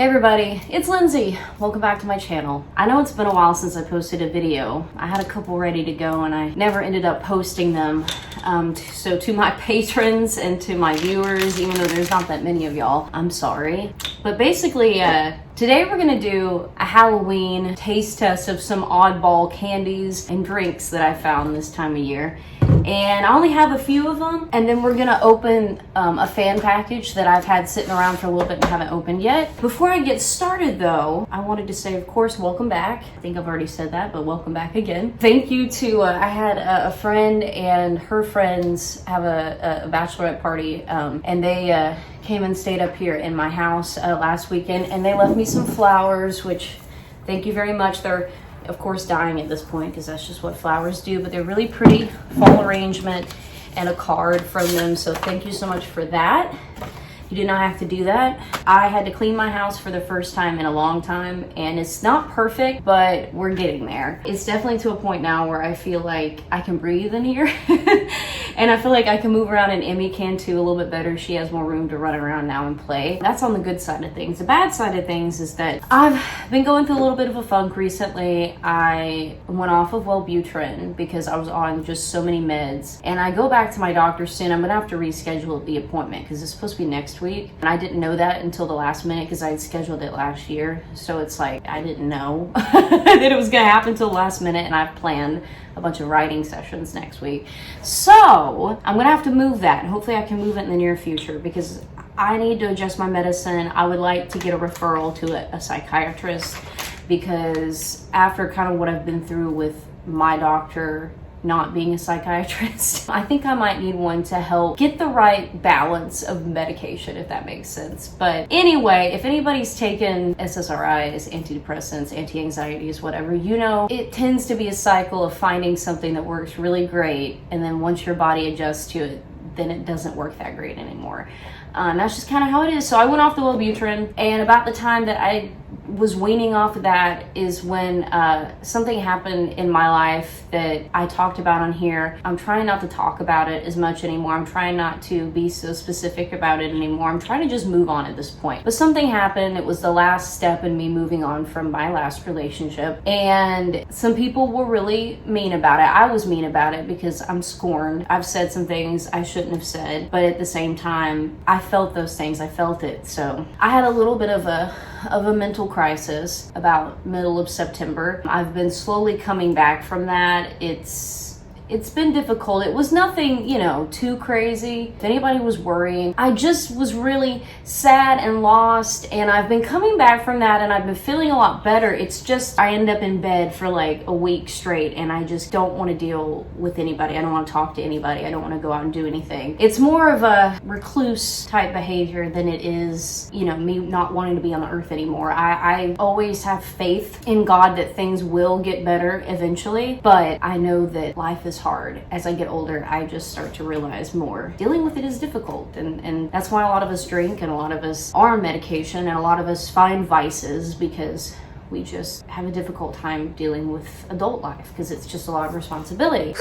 Hey everybody, it's Lindsay. Welcome back to my channel. I know it's been a while since I posted a video. I had a couple ready to go and I never ended up posting them. So to my patrons and to my viewers, even though there's not that many of y'all, I'm sorry. But basically, today we're gonna do a Halloween taste test of some oddball candies and drinks that I found this time of year. And I only have a few of them, and then we're gonna open a fan package that I've had sitting around for a little bit and haven't opened yet. Before I get started though, I wanted to say, of course, welcome back. I think I've already said that, but welcome back again. Thank you to, I had a friend and her friends have a bachelorette party, and they came and stayed up here in my house last weekend, and they left me some flowers, which thank you very much. They're of course dying at this point because that's just what flowers do, but they're really pretty fall arrangement and a card from them, so thank you so much for that. You do not have to do that. I had to clean my house for the first time in a long time, and it's not perfect, but we're getting there. It's definitely to a point now where I feel like I can breathe in here. And I feel like I can move around, and Emmy can too a little bit better. She has more room to run around now and play. That's on the good side of things. The bad side of things is that I've been going through a little bit of a funk recently. I went off of Wellbutrin because I was on just so many meds. And I go back to my doctor soon. I'm gonna have to reschedule the appointment because it's supposed to be next week. And I didn't know that until the last minute because I had scheduled it last year. So it's like, I didn't know that it was gonna happen until the last minute, and I've planned a bunch of writing sessions next week. So I'm gonna have to move that. Hopefully I can move it in the near future because I need to adjust my medicine. I would like to get a referral to a psychiatrist because after kind of what I've been through with my doctor not being a psychiatrist, I think I might need one to help get the right balance of medication, if that makes sense. But anyway, if anybody's taken SSRIs, antidepressants, anti-anxieties, whatever, you know, it tends to be a cycle of finding something that works really great, and then once your body adjusts to it, then it doesn't work that great anymore. That's just kind of how it is. So I went off the Wellbutrin, and about the time that I was weaning off of that is when something happened in my life that I talked about on here. I'm trying not to talk about it as much anymore. I'm trying not to be so specific about it anymore. I'm trying to just move on at this point. But something happened. It was the last step in me moving on from my last relationship. And some people were really mean about it. I was mean about it because I'm scorned. I've said some things I shouldn't have said, but at the same time, I felt those things. I felt it. So I had a little bit of a mental crisis about middle of September. I've been slowly coming back from that. It's been difficult. It was nothing, you know, too crazy. If anybody was worrying, I just was really sad and lost, and I've been coming back from that, and I've been feeling a lot better. It's just I end up in bed for like a week straight, and I just don't want to deal with anybody. I don't want to talk to anybody. I don't want to go out and do anything. It's more of a recluse type behavior than it is, you know, me not wanting to be on the earth anymore. I always have faith in God that things will get better eventually, but I know that life is hard. As I get older, I just start to realize more. Dealing with it is difficult, and that's why a lot of us drink, and a lot of us are on medication, and a lot of us find vices because we just have a difficult time dealing with adult life because it's just a lot of responsibility.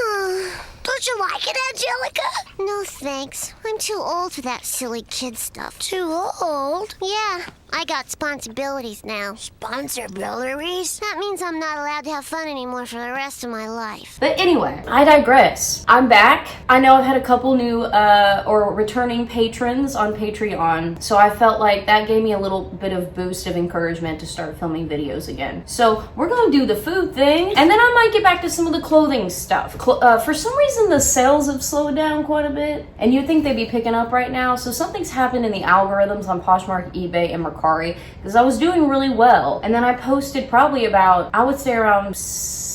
Don't you like it, Angelica? No, thanks. I'm too old for that silly kid stuff. Too old? Yeah, I got responsibilities now. Responsibilities? That means I'm not allowed to have fun anymore for the rest of my life. But anyway, I digress. I'm back. I know I've had a couple new or returning patrons on Patreon, so I felt like that gave me a little bit of boost of encouragement to start filming videos again. So we're gonna do the food thing, and then I might get back to some of the clothing stuff. For some reason, the sales have slowed down quite a bit, and you'd think they'd be picking up right now. So something's happened in the algorithms on Poshmark, eBay, and Mercari, because I was doing really well, and then I posted probably about, I would say around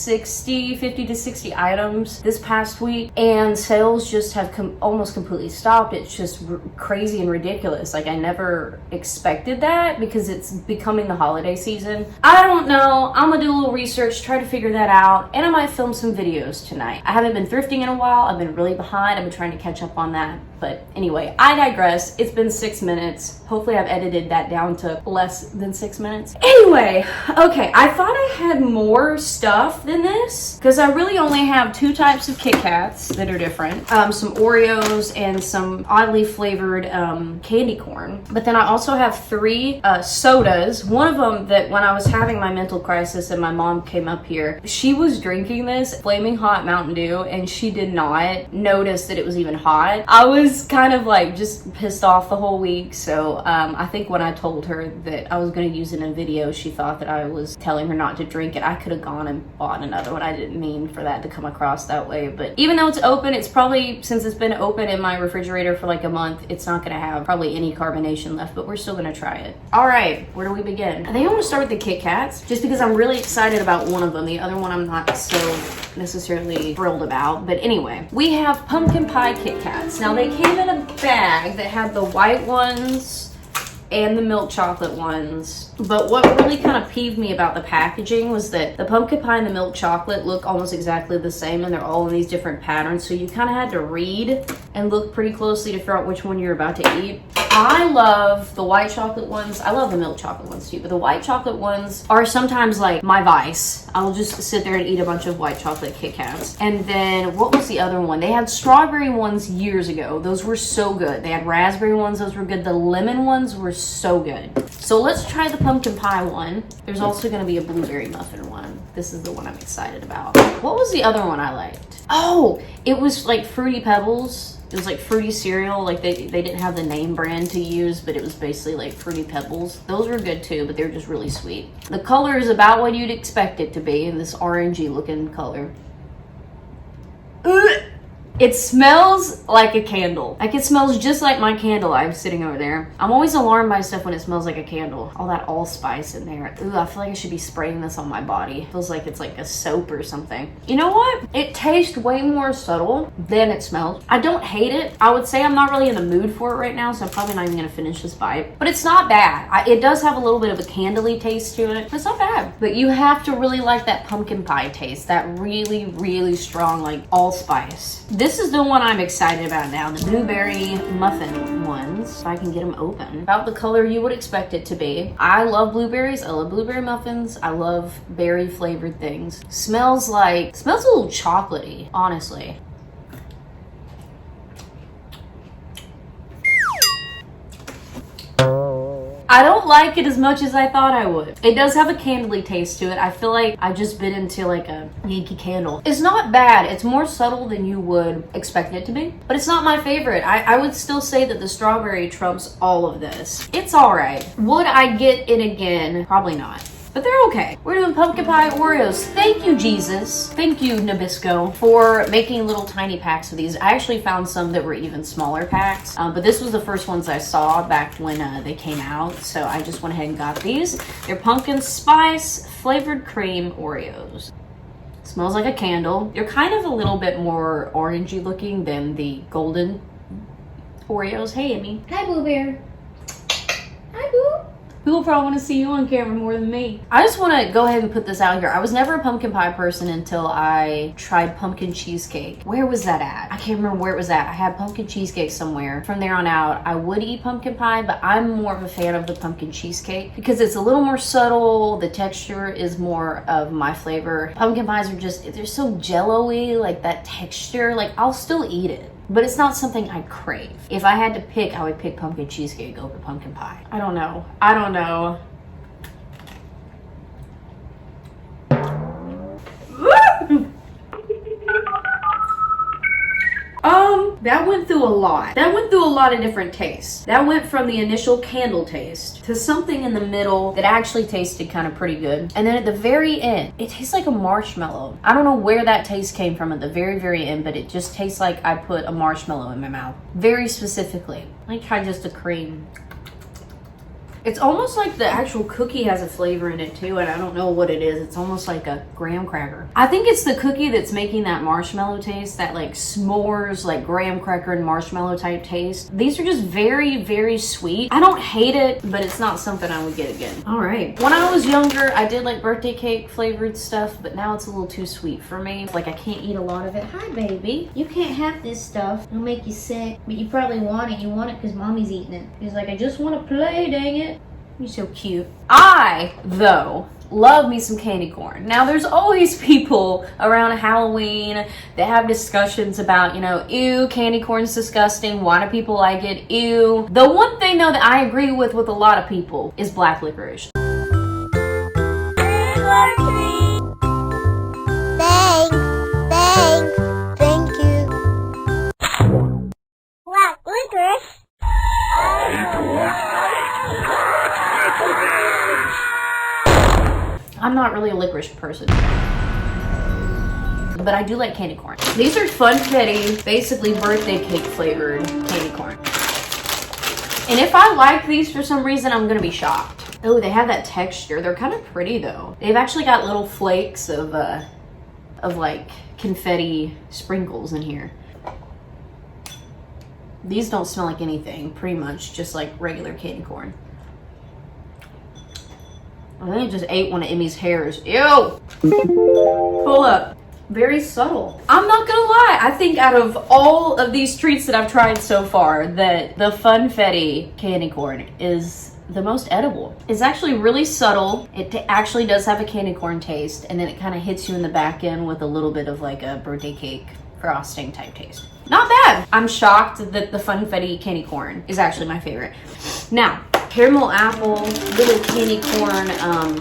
50 to 60 items this past week, and sales just have almost completely stopped. It's just crazy and ridiculous. Like, I never expected that because it's becoming the holiday season. I don't know. I'm gonna do a little research, try to figure that out, and I might film some videos tonight. I haven't been thrifting in a while. I've been really behind. I've been trying to catch up on that. But anyway, I digress. It's been 6 minutes. Hopefully I've edited that down to less than 6 minutes. Anyway, okay, I thought I had more stuff than this because I really only have 2 types of KitKats that are different. Some Oreos and some oddly flavored candy corn. But then I also have 3 sodas. One of them that when I was having my mental crisis and my mom came up here, she was drinking this flaming hot Mountain Dew and she did not notice that it was even hot. I was kind of like just pissed off the whole week. So I think when I told her that I was going to use it in a video, she thought that I was telling her not to drink it. I could have gone and bought another one. I didn't mean for that to come across that way. But even though it's open, it's probably, since it's been open in my refrigerator for like a month, it's not going to have probably any carbonation left, but we're still going to try it. All right, where do we begin? I think I want to start with the KitKats just because I'm really excited about one of them. The other one I'm not so necessarily thrilled about. But anyway, we have pumpkin pie KitKats. Now they came in a bag that had the white ones and the milk chocolate ones. But what really kind of peeved me about the packaging was that the pumpkin pie and the milk chocolate look almost exactly the same and they're all in these different patterns. So you kind of had to read and look pretty closely to figure out which one you're about to eat. I love the white chocolate ones. I love the milk chocolate ones too, but the white chocolate ones are sometimes like my vice. I will just sit there and eat a bunch of white chocolate KitKats. And then what was the other one? They had strawberry ones years ago. Those were so good. They had raspberry ones. Those were good. The lemon ones were so good. So let's try the pumpkin pie one. There's also going to be a blueberry muffin one. This is the one I'm excited about. What was the other one I liked? Oh, it was like Fruity Pebbles. It was like fruity cereal. Like they didn't have the name brand to use, but it was basically like Fruity Pebbles. Those were good too, but they were just really sweet. The color is about what you'd expect it to be, in this orangey looking color. Ugh. It smells like a candle. Like it smells just like my candle I'm sitting over there. I'm always alarmed by stuff when it smells like a candle. All that allspice in there. Ooh, I feel like I should be spraying this on my body. It feels like it's like a soap or something. You know what? It tastes way more subtle than it smells. I don't hate it. I would say I'm not really in the mood for it right now, so I'm probably not even gonna finish this bite. But it's not bad. It does have a little bit of a candly taste to it. It's not bad. But you have to really like that pumpkin pie taste. That really, really strong like allspice. This is the one I'm excited about now, the blueberry muffin ones. If I can get them open. About the color you would expect it to be. I love blueberries. I love blueberry muffins. I love berry flavored things. Smells a little chocolatey, honestly. I don't like it as much as I thought I would. It does have a candly taste to it. I feel like I just bit into like a Yankee Candle. It's not bad. It's more subtle than you would expect it to be, but it's not my favorite. I would still say that the strawberry trumps all of this. It's all right. Would I get it again? Probably not. But they're okay. We're doing pumpkin pie Oreos. Thank you, Jesus. Thank you, Nabisco, for making little tiny packs of these. I actually found some that were even smaller packs, but this was the first ones I saw back when they came out, so I just went ahead and got these. They're pumpkin spice flavored cream Oreos. Smells like a candle. They're kind of a little bit more orangey looking than the golden Oreos. Hey, Emmy. Hi, Boo Bear. Hi, Boo. People probably want to see you on camera more than me. I just want to go ahead and put this out here. I was never a pumpkin pie person until I tried pumpkin cheesecake. Where was that at? I can't remember where it was at. I had pumpkin cheesecake somewhere. From there on out, I would eat pumpkin pie, but I'm more of a fan of the pumpkin cheesecake because it's a little more subtle. The texture is more of my flavor. Pumpkin pies are just, they're so jello-y, like that texture. Like, I'll still eat it, but it's not something I crave. If I had to pick, I would pick pumpkin cheesecake over pumpkin pie. I don't know. That went through a lot. That went through a lot of different tastes. That went from the initial candle taste to something in the middle that actually tasted kind of pretty good. And then at the very end, it tastes like a marshmallow. I don't know where that taste came from at the very, very end, but it just tastes like I put a marshmallow in my mouth. Very specifically. Let me try just the cream. It's almost like the actual cookie has a flavor in it too, and I don't know what it is. It's almost like a graham cracker. I think it's the cookie that's making that marshmallow taste, that like s'mores, like graham cracker and marshmallow type taste. These are just very, very sweet. I don't hate it, but it's not something I would get again. All right. When I was younger, I did like birthday cake flavored stuff, but now it's a little too sweet for me. Like I can't eat a lot of it. Hi, baby. You can't have this stuff. It'll make you sick, but you probably want it. You want it because mommy's eating it. He's like, I just want to play, dang it. You're so cute. I, though, love me some candy corn. Now, there's always people around Halloween that have discussions about, you know, ew, candy corn's disgusting. Why do people like it? Ew. The one thing, though, that I agree with a lot of people is black licorice. Thank you. Black licorice? I'm not really a licorice person, but I do like candy corn. These are Funfetti, basically birthday cake flavored candy corn. And if I like these for some reason, I'm gonna be shocked. Oh, they have that texture. They're kind of pretty though. They've actually got little flakes of like confetti sprinkles in here. These don't smell like anything, pretty much just like regular candy corn. I think I just ate one of Emmy's hairs. Ew! Pull up. Very subtle. I'm not gonna lie, I think out of all of these treats that I've tried so far, that the Funfetti candy corn is the most edible. It's actually really subtle. It actually does have a candy corn taste, and then it kind of hits you in the back end with a little bit of like a birthday cake frosting type taste. Not bad. I'm shocked that the Funfetti candy corn is actually my favorite. Now, caramel apple, little candy corn,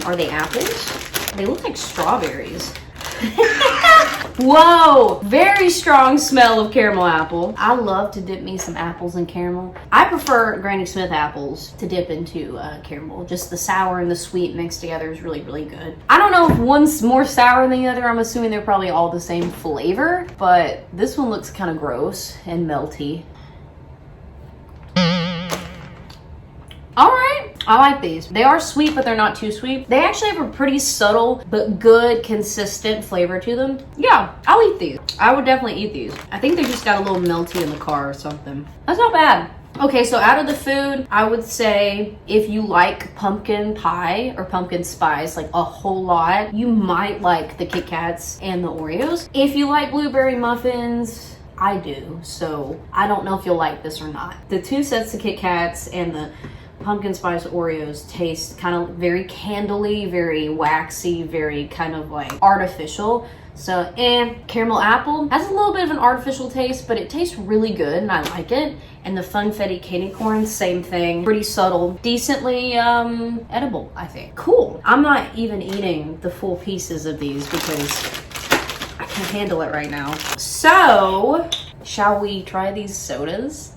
are they apples? They look like strawberries. Whoa, very strong smell of caramel apple. I love to dip me some apples in caramel. I prefer Granny Smith apples to dip into caramel. Just the sour and the sweet mixed together is really, really good. I don't know if one's more sour than the other. I'm assuming they're probably all the same flavor, but this one looks kind of gross and melty. All right, I like these. They are sweet, but they're not too sweet. They actually have a pretty subtle but good, consistent flavor to them. Yeah, I'll eat these. I would definitely eat these. I think they just got a little melty in the car or something. That's not bad. Okay, so out of the food, I would say if you like pumpkin pie or pumpkin spice, like a whole lot, you might like the KitKats and the Oreos. If you like blueberry muffins, I do, so I don't know if you'll like this or not. The two sets of KitKats and the pumpkin spice Oreos taste kind of very candly, very waxy, very kind of like artificial. So, caramel apple has a little bit of an artificial taste, but it tastes really good and I like it. And the Funfetti candy corn, same thing. Pretty subtle, decently edible, I think. Cool. I'm not even eating the full pieces of these because I can't handle it right now. So, shall we try these sodas?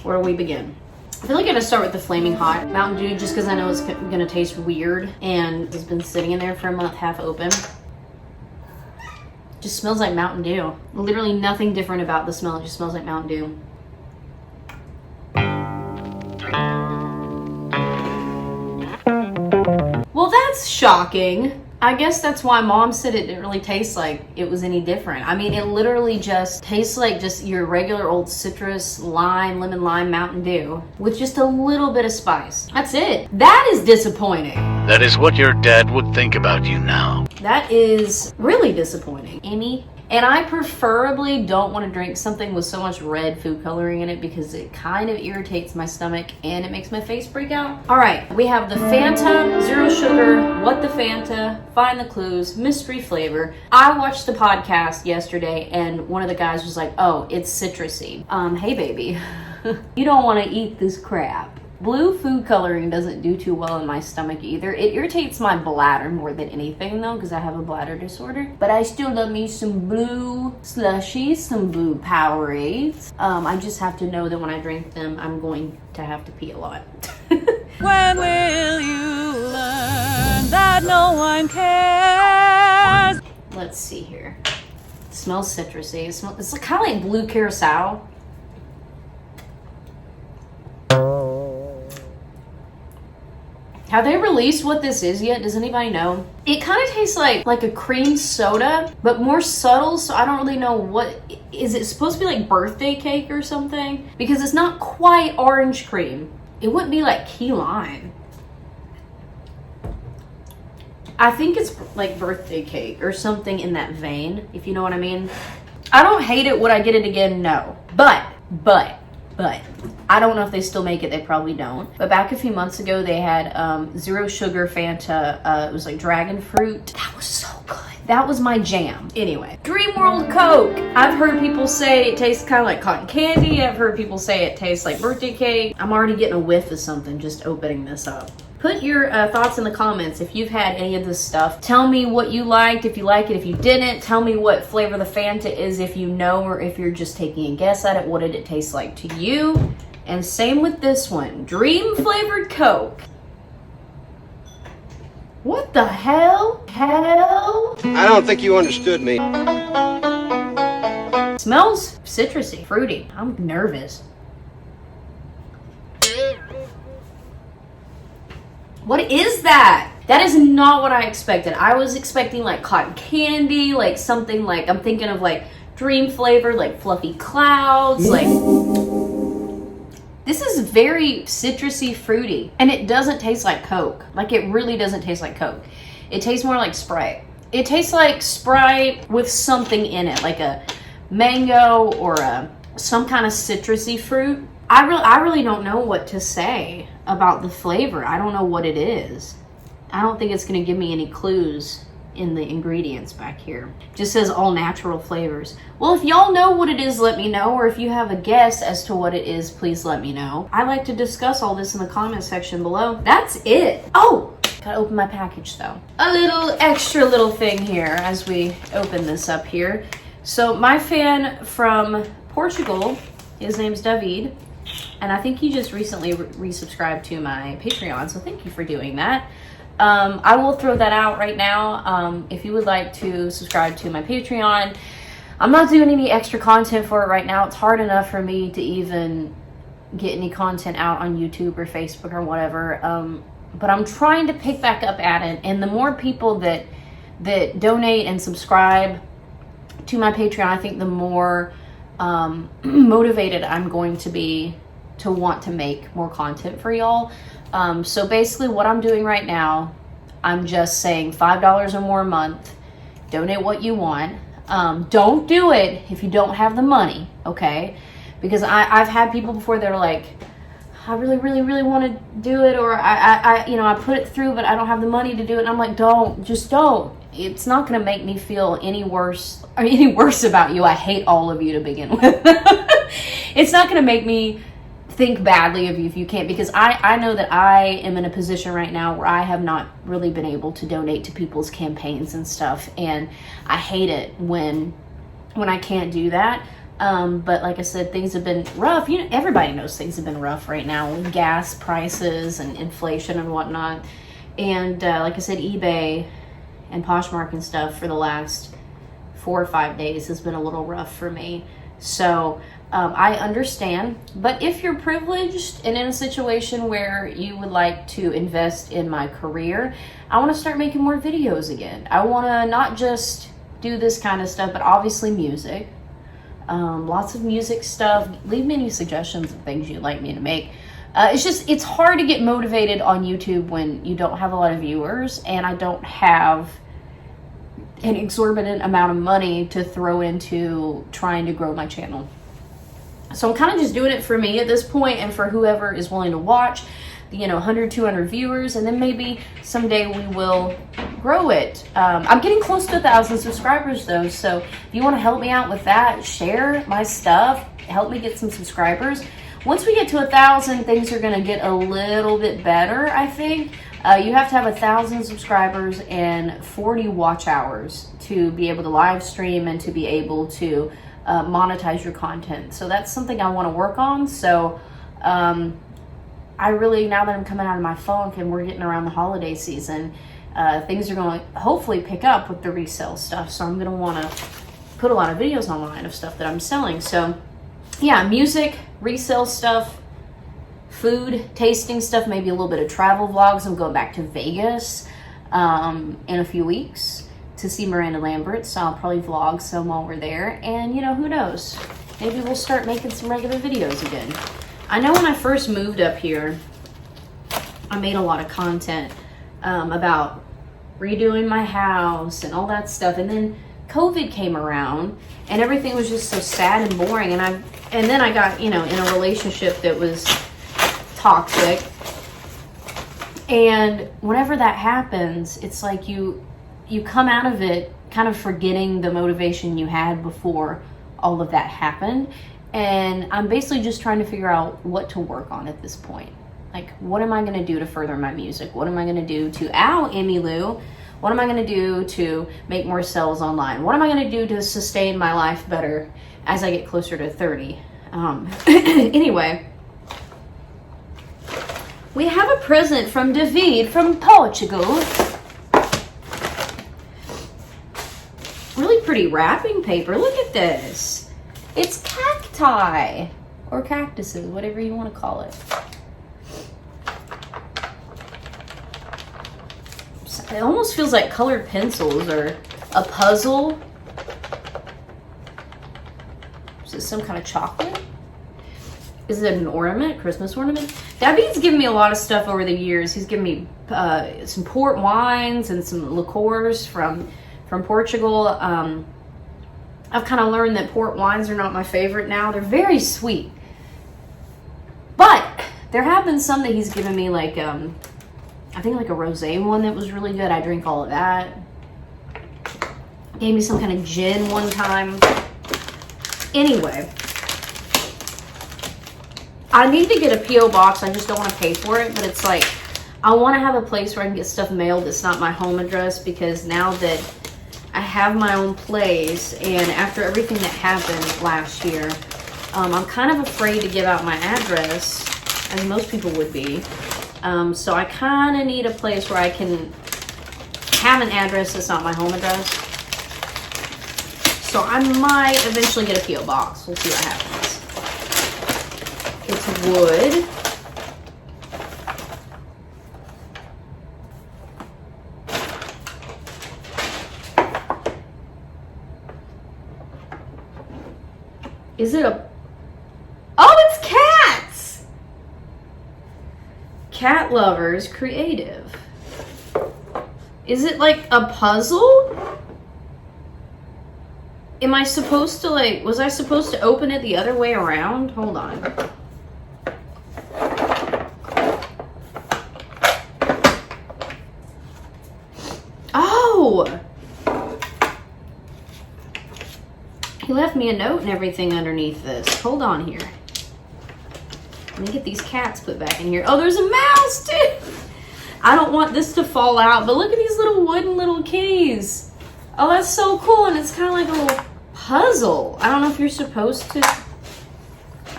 Where do we begin? I feel like I'm gonna start with the Flaming Hot Mountain Dew just because I know it's gonna taste weird and it's been sitting in there for a month half open. Just smells like Mountain Dew. Literally nothing different about the smell, it just smells like Mountain Dew. Well, that's shocking. I guess that's why Mom said it didn't really taste like it was any different. I mean, it literally just tastes like just your regular old citrus, lime, lemon lime Mountain Dew with just a little bit of spice. That's it. That is disappointing. That is what your dad would think about you now. That is really disappointing, Amy. And I preferably don't want to drink something with so much red food coloring in it because it kind of irritates my stomach and it makes my face break out. All right, we have the Fanta, zero sugar, what the Fanta, find the clues, mystery flavor. I watched the podcast yesterday and one of the guys was like, oh, it's citrusy. Hey baby, you don't want to eat this crap. Blue food coloring doesn't do too well in my stomach either. It irritates my bladder more than anything though, because I have a bladder disorder. But I still love me some blue slushies, some blue Powerades. I just have to know that when I drink them, I'm going to have to pee a lot. When will you learn that no one cares? Let's see here. It smells citrusy. It's kind of like blue curacao. Have they released what this is yet? Does anybody know? It kind of tastes like a cream soda, but more subtle, so I don't really know what... Is it supposed to be like birthday cake or something? Because it's not quite orange cream. It wouldn't be like key lime. I think it's like birthday cake or something in that vein, if you know what I mean. I don't hate it. Would I get it again? No. But, I don't know if they still make it. They probably don't. But back a few months ago, they had zero sugar Fanta. It was like dragon fruit. That was so good. That was my jam. Anyway, Dream World Coke. I've heard people say it tastes kind of like cotton candy. I've heard people say it tastes like birthday cake. I'm already getting a whiff of something just opening this up. Put your thoughts in the comments if you've had any of this stuff. Tell me what you liked, if you like it, if you didn't. Tell me what flavor the Fanta is if you know, or if you're just taking a guess at it. What did it taste like to you? And same with this one. Dream flavored Coke. What the hell? I don't think you understood me. Smells citrusy, fruity. I'm nervous. What is that? That is not what I expected. I was expecting like cotton candy, like something like, I'm thinking of like dream flavor, like fluffy clouds, like... This is very citrusy, fruity, and it doesn't taste like Coke. Like, it really doesn't taste like Coke. It tastes more like Sprite. It tastes like Sprite with something in it, like a mango or some kind of citrusy fruit. I really don't know what to say about the flavor. I don't know what it is. I don't think it's going to give me any clues in the ingredients back here. It just says all natural flavors. Well, if y'all know what it is, let me know. Or if you have a guess as to what it is, please let me know. I like to discuss all this in the comment section below. That's it. Oh, gotta open my package though. A little extra little thing here as we open this up here. So my fan from Portugal, his name's David, and I think he just recently resubscribed to my Patreon, so thank you for doing that. I will throw that out right now. If you would like to subscribe to my Patreon, I'm not doing any extra content for it right now. It's hard enough for me to even get any content out on YouTube or Facebook or whatever. But I'm trying to pick back up at it. And the more people that donate and subscribe to my Patreon, I think the more motivated I'm going to be to want to make more content for y'all. So basically what I'm doing right now, I'm just saying $5 or more a month, donate what you want. Don't do it if you don't have the money, okay? Because I've had people before that are like, I really want to do it, or I put it through, but I don't have the money to do it. And I'm like, just don't. It's not going to make me feel any worse about you. I hate all of you to begin with. It's not going to make me think badly of you if you can't, because I know that I am in a position right now where I have not really been able to donate to people's campaigns and stuff, and I hate it when I can't do that. But like I said, things have been rough. You know, everybody knows things have been rough right now with gas prices and inflation and whatnot. And like I said, eBay and Poshmark and stuff for the last 4 or 5 days has been a little rough for me. So I understand, but if you're privileged and in a situation where you would like to invest in my career, I want to start making more videos again. I want to not just do this kind of stuff, but obviously music. Lots of music stuff. Leave me any suggestions of things you'd like me to make. It's hard to get motivated on YouTube when you don't have a lot of viewers, and I don't have an exorbitant amount of money to throw into trying to grow my channel. So I'm kind of just doing it for me at this point, and for whoever is willing to watch, 100, 200 viewers, and then maybe someday we will grow it. I'm getting close to 1,000 subscribers though, so if you want to help me out with that, share my stuff, help me get some subscribers. Once we get to 1,000, things are going to get a little bit better, I think. You have to have 1,000 subscribers and 40 watch hours to be able to live stream and to be able to monetize your content. So that's something I want to work on. So I really, now that I'm coming out of my funk and we're getting around the holiday season, things are going to hopefully pick up with the resale stuff. So I'm going to want to put a lot of videos online of stuff that I'm selling. So yeah, music, resale stuff, food tasting stuff, maybe a little bit of travel vlogs. I'm going back to Vegas in a few weeks to see Miranda Lambert, so I'll probably vlog some while we're there. And, you know, who knows? Maybe we'll start making some regular videos again. I know when I first moved up here, I made a lot of content about redoing my house and all that stuff. And then COVID came around and everything was just so sad and boring. And then I got, you know, in a relationship that was toxic. And whenever that happens, it's like you come out of it kind of forgetting the motivation you had before all of that happened. And I'm basically just trying to figure out what to work on at this point. Like, what am I going to do to further my music? What am I going to do to Emmy Lou? What am I going to do to make more sales online? What am I going to do to sustain my life better as I get closer to 30? Anyway, we have a present from David from Portugal. Really pretty wrapping paper. Look at this. It's cacti or cactuses, whatever you want to call it. It almost feels like colored pencils or a puzzle. Is this some kind of chocolate? Is it an ornament, Christmas ornament? David's given me a lot of stuff over the years. He's given me some port wines and some liqueurs from Portugal. I've kind of learned that port wines are not my favorite now. They're very sweet. But there have been some that he's given me, like I think like a rosé one that was really good. I drink all of that. Gave me some kind of gin one time. Anyway, I need to get a P.O. box. I just don't want to pay for it. But it's like, I want to have a place where I can get stuff mailed that's not my home address, because now that I have my own place and after everything that happened last year, I'm kind of afraid to give out my address, as most people would be. So I kind of need a place where I can have an address that's not my home address. So I might eventually get a P.O. box. We'll see what happens. It's wood. Is it a... Oh, it's cats! Cat Lovers Creative. Is it like a puzzle? Am I supposed to, like, was I supposed to open it the other way around? Hold on. Oh! He left me a note and everything underneath this. Hold on here. Let me get these cats put back in here. Oh, there's a mouse too! I don't want this to fall out, but look at these little wooden little kitties. Oh, that's so cool, and it's kind of like a little puzzle. I don't know if you're supposed to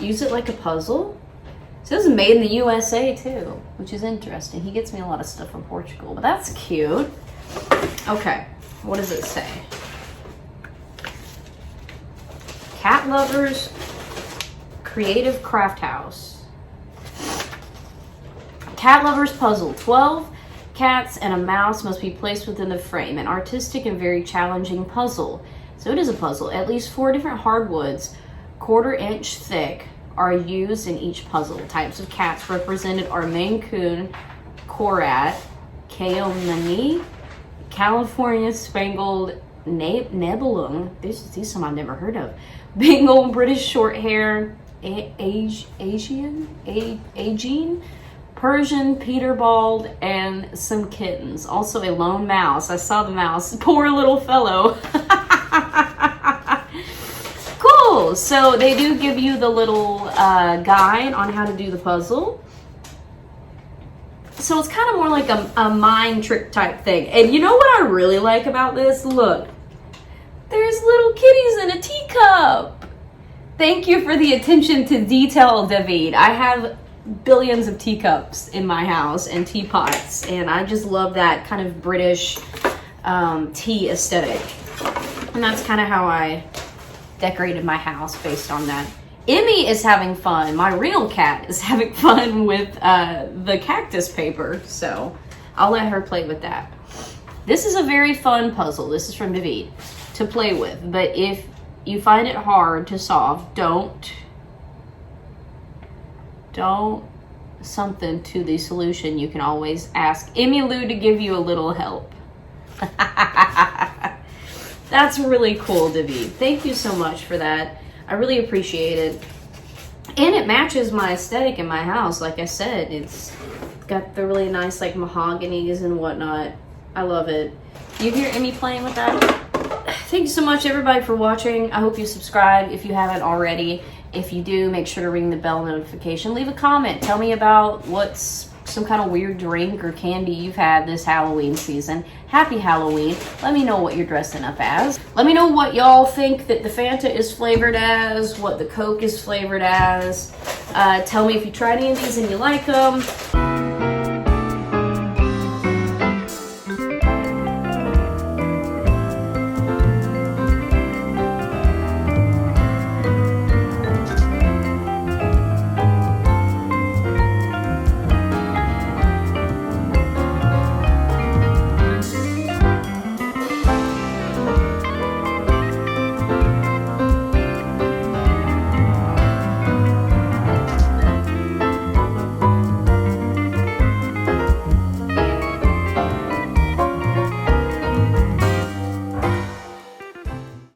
use it like a puzzle. It says made in the USA too, which is interesting. He gets me a lot of stuff from Portugal, but that's cute. Okay, what does it say? Cat Lovers Creative Craft House. Cat Lovers Puzzle. 12 cats and a mouse must be placed within the frame. An artistic and very challenging puzzle. So it is a puzzle. At least 4 different hardwoods, 1/4 inch thick, are used in each puzzle. Types of cats represented are Maine Coon, Korat, Keomani, California Spangled Nebulum. These are some I've never heard of. Bengal, British Shorthair, Asian, Persian, Peterbald, and some kittens. Also a lone mouse. I saw the mouse. Poor little fellow. Cool. So they do give you the little guide on how to do the puzzle. So it's kind of more like a mind trick type thing. And you know what I really like about this? Look. There's little kitties in a teacup. Thank you for the attention to detail, David. I have billions of teacups in my house and teapots, and I just love that kind of British tea aesthetic. And that's kind of how I decorated my house, based on that Emmy is having fun. My real cat is having fun with the cactus paper. So I'll let her play with that. This is a very fun puzzle. This is from David to play with. But if you find it hard to solve, don't something to the solution. You can always ask Emmy Lou to give you a little help. That's really cool, David. Thank you so much for that. I really appreciate it. And it matches my aesthetic in my house. Like I said, it's got the really nice like mahoganies and whatnot. I love it. You hear Emmy playing with that? Thank you so much, everybody, for watching. I hope you subscribe if you haven't already. If you do, make sure to ring the bell notification. Leave a comment. Tell me about what's some kind of weird drink or candy you've had this Halloween season. Happy Halloween. Let me know what you're dressing up as. Let me know what y'all think that the Fanta is flavored as, what the Coke is flavored as. Tell me if you tried any of these and you like them.